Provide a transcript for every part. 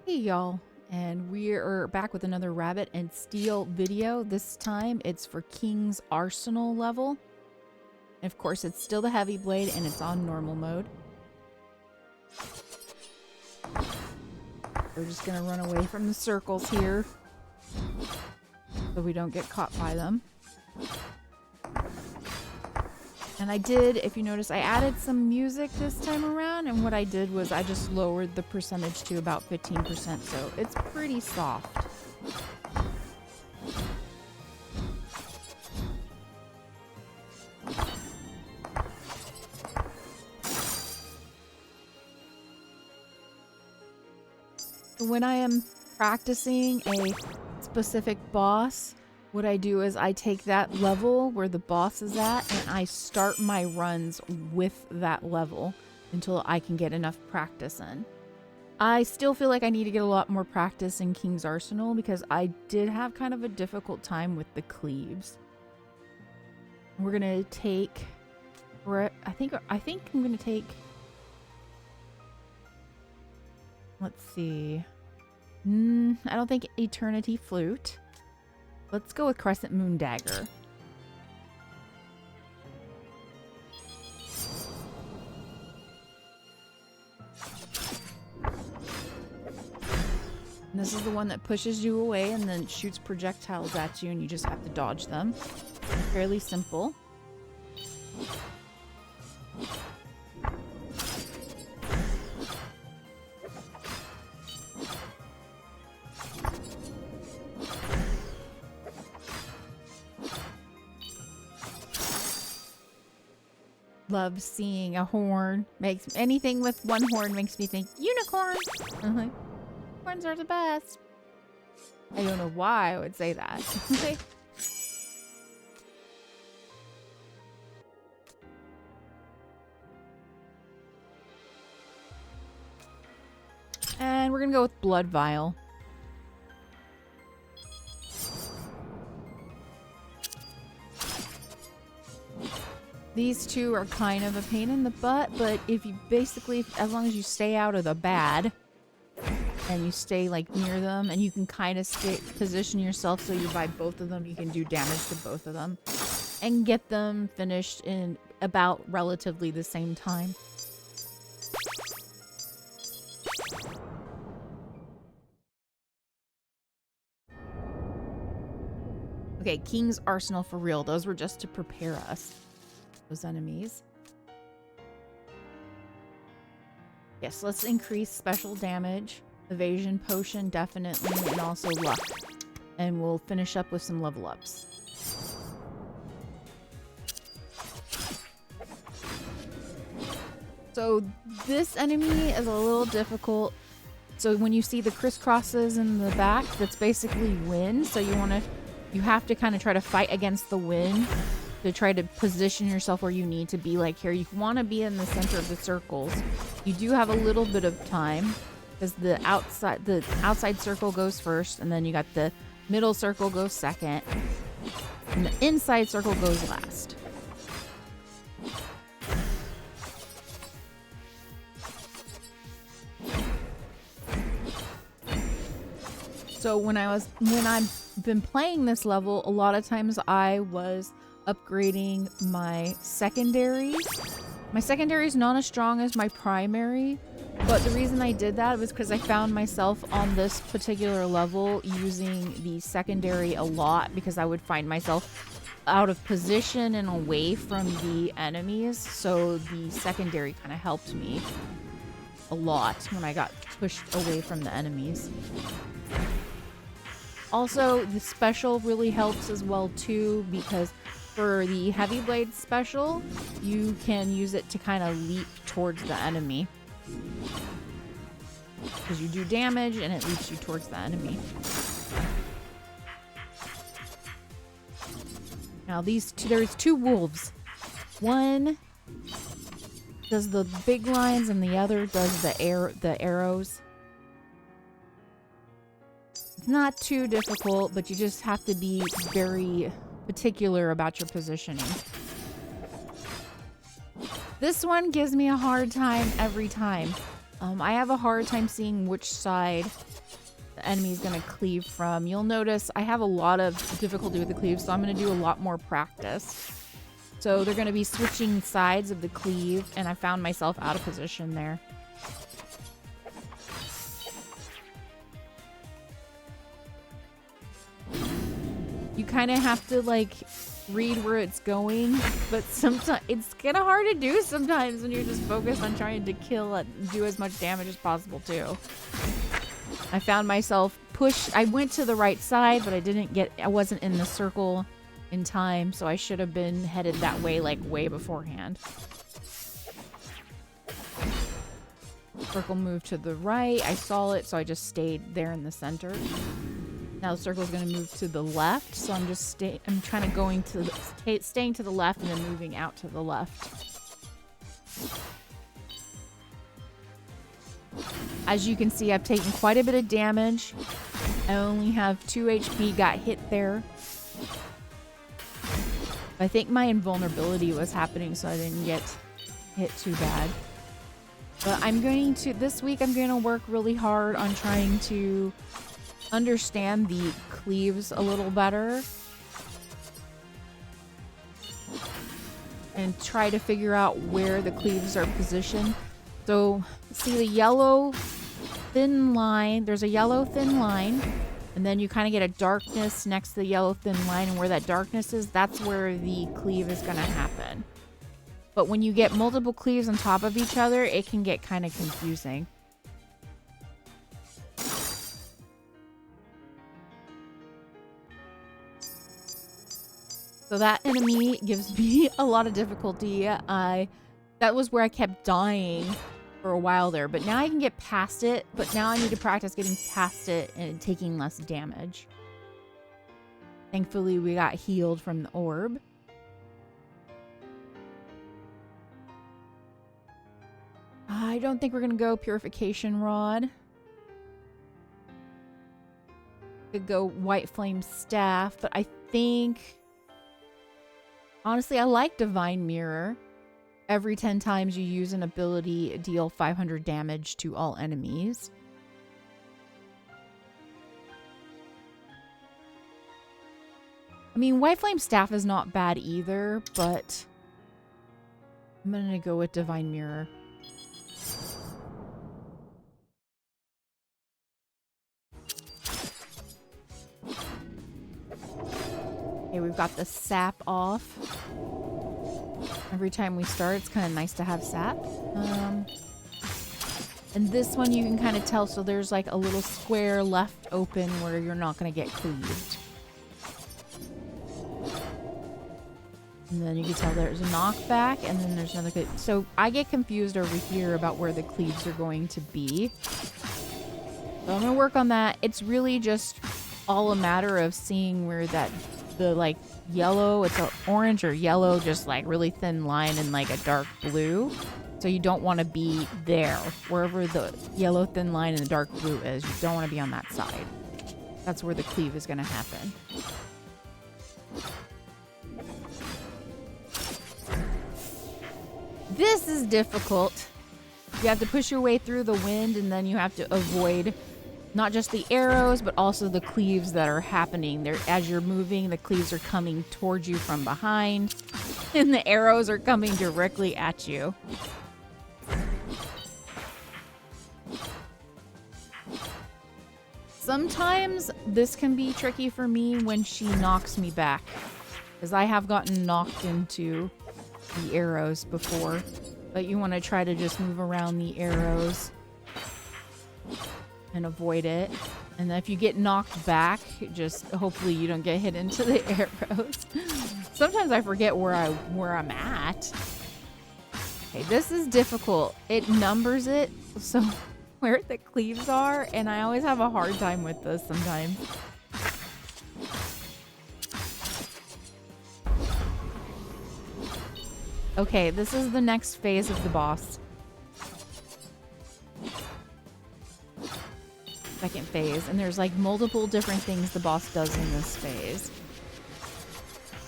Hey y'all, and we are back with another Rabbit and Steel video. This time it's for King's Arsenal level. And of course it's still the Heavyblade and it's on normal mode. We're just gonna run away from the circles here so we don't get caught by them. And I did, if you notice, I added some music this time around, and what I did was I just lowered the percentage to about 15%, so it's pretty soft. When I am practicing a specific boss, what I do is I take that level where the boss is at and I start my runs with that level until I can get enough practice in. I still feel like I need to get a lot more practice in King's Arsenal because I did have kind of a difficult time with the cleaves. We're gonna take, I think I'm gonna take, let's see, I don't think Eternity Flute. Let's go with Crescent Moon Dagger. And this is the one that pushes you away and then shoots projectiles at you and you just have to dodge them. Fairly simple. Love seeing a horn. Makes anything with one horn makes me think unicorn. Horns are the best. I don't know why I would say that. And we're gonna go with Blood Vial. These two are kind of a pain in the butt, but if you basically, as long as you stay out of the bad and you stay like near them and you can kind of position yourself so you buy both of them, you can do damage to both of them and get them finished in about relatively the same time. Okay, King's Arsenal for real. Those were just to prepare us. Those enemies. Yes, let's increase special damage, evasion potion definitely, and also luck. And we'll finish up with some level ups. So this enemy is a little difficult. So when you see the crisscrosses in the back, that's basically wind. So you have to kind of try to fight against the wind to try to position yourself where you need to be. Like here, you want to be in the center of the circles. You do have a little bit of time because the outside circle goes first, and then you got the middle circle goes second, and the inside circle goes last. So when I've been playing this level, a lot of times I was upgrading my secondaries. My secondary is not as strong as my primary, but the reason I did that was because I found myself on this particular level using the secondary a lot because I would find myself out of position and away from the enemies, so the secondary kind of helped me a lot when I got pushed away from the enemies. Also, the special really helps as well too, because for the Heavyblade special, you can use it to kind of leap towards the enemy. Because you do damage and it leaps you towards the enemy. Now there's two wolves. One does the big lines and the other does the arrows. It's not too difficult, but you just have to be very particular about your positioning. This one gives me a hard time every time. I have a hard time seeing which side the enemy is going to cleave from. You'll notice I have a lot of difficulty with the cleave, so I'm going to do a lot more practice. So they're going to be switching sides of the cleave, and I found myself out of position there. You kind of have to, like, read where it's going, but sometimes it's kind of hard to do sometimes when you're just focused on trying to kill and do as much damage as possible, too. I found myself I went to the right side, but I wasn't in the circle in time, so I should have been headed that way, like, way beforehand. Circle moved to the right. I saw it, so I just stayed there in the center. Now the circle is going to move to the left, so I'm just I'm trying to staying to the left and then moving out to the left. As you can see, I've taken quite a bit of damage. I only have 2 HP, got hit there. I think my invulnerability was happening, so I didn't get hit too bad. But this week I'm going to work really hard on trying to understand the cleaves a little better. And try to figure out where the cleaves are positioned. So, see the yellow thin line, there's a yellow thin line, and then you kind of get a darkness next to the yellow thin line, and where that darkness is, that's where the cleave is going to happen. But when you get multiple cleaves on top of each other, it can get kind of confusing. So that enemy gives me a lot of difficulty. That was where I kept dying for a while there, but now I can get past it, but now I need to practice getting past it and taking less damage. Thankfully, we got healed from the orb. I don't think we're gonna go Purification Rod. Could go White Flame Staff, but I think... Honestly, I like Divine Mirror. Every 10 times you use an ability, deal 500 damage to all enemies. I mean, White Flame Staff is not bad either, but I'm gonna go with Divine Mirror. Okay, we've got the sap off. Every time we start, it's kind of nice to have sap. And this one you can kind of tell, so there's like a little square left open where you're not going to get cleaved. And then you can tell there's a knockback, and then there's another... So I get confused over here about where the cleaves are going to be. So I'm going to work on that. It's really just all a matter of seeing where the like yellow, it's an orange or yellow, just like really thin line and like a dark blue. So you don't want to be there. Wherever the yellow thin line and the dark blue is, you don't want to be on that side. That's where the cleave is going to happen. This is difficult. You have to push your way through the wind, and then you have to avoid not just the arrows, but also the cleaves that are happening. As you're moving, the cleaves are coming towards you from behind, and the arrows are coming directly at you. Sometimes this can be tricky for me when she knocks me back, because I have gotten knocked into the arrows before, but you want to try to just move around the arrows and avoid it. And then if you get knocked back, just hopefully you don't get hit into the arrows. Sometimes I forget where I'm at. Okay, this is difficult. It numbers it, so where the cleaves are, and I always have a hard time with this sometimes. Okay, this is the next phase of the boss. Second phase, and there's like multiple different things the boss does in this phase.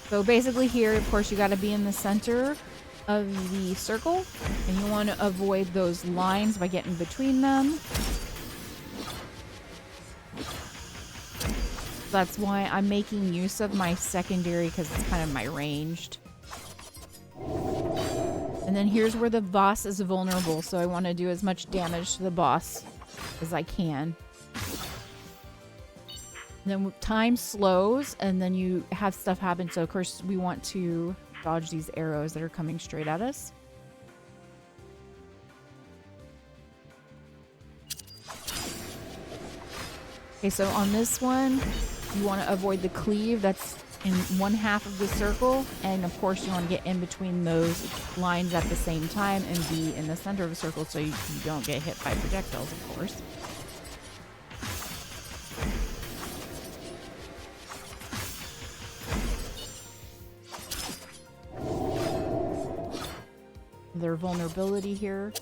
So basically here, of course, you got to be in the center of the circle, and you want to avoid those lines by getting between them. That's why I'm making use of my secondary, because it's kind of my ranged. And then here's where the boss is vulnerable, so I want to do as much damage to the boss as I can. And then time slows, and then you have stuff happen, so of course we want to dodge these arrows that are coming straight at us. Okay, so on this one, you want to avoid the cleave that's in one half of the circle, and of course you want to get in between those lines at the same time and be in the center of a circle so you don't get hit by projectiles, of course. Their vulnerability here.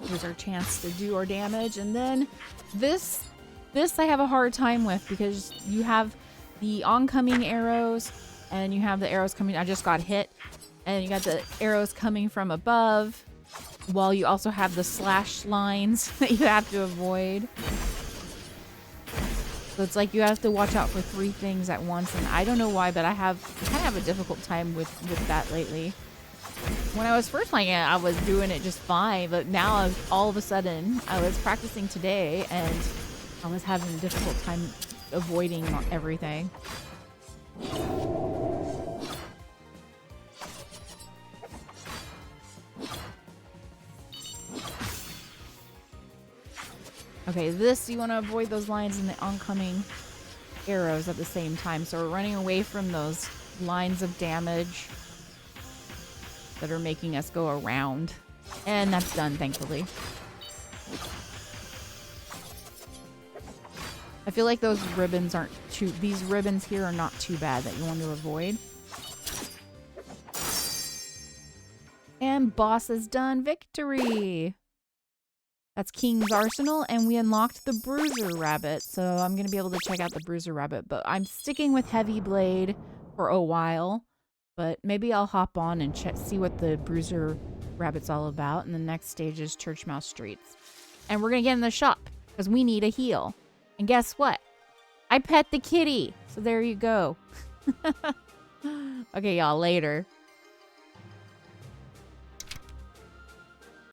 Here's our chance to do our damage, and then this I have a hard time with because you have the oncoming arrows and you have the arrows coming. I just got hit, and you got the arrows coming from above, while you also have the slash lines that you have to avoid. So it's like you have to watch out for 3 things at once, and I don't know why, but I kind of have a difficult time with that lately. When I was first playing it, I was doing it just fine, but now all of a sudden, I was practicing today, and I was having a difficult time avoiding everything. Okay, you want to avoid those lines and the oncoming arrows at the same time. So we're running away from those lines of damage that are making us go around. And that's done, thankfully. I feel like those ribbons aren't too... These ribbons here are not too bad that you want to avoid. And boss is done. Victory! That's King's Arsenal, and we unlocked the Bruiser Rabbit, so I'm going to be able to check out the Bruiser Rabbit, but I'm sticking with Heavyblade for a while, but maybe I'll hop on and see what the Bruiser Rabbit's all about, and the next stage is Church Mouse Streets. And we're going to get in the shop, because we need a heal. And guess what? I pet the kitty, so there you go. Okay, y'all, later.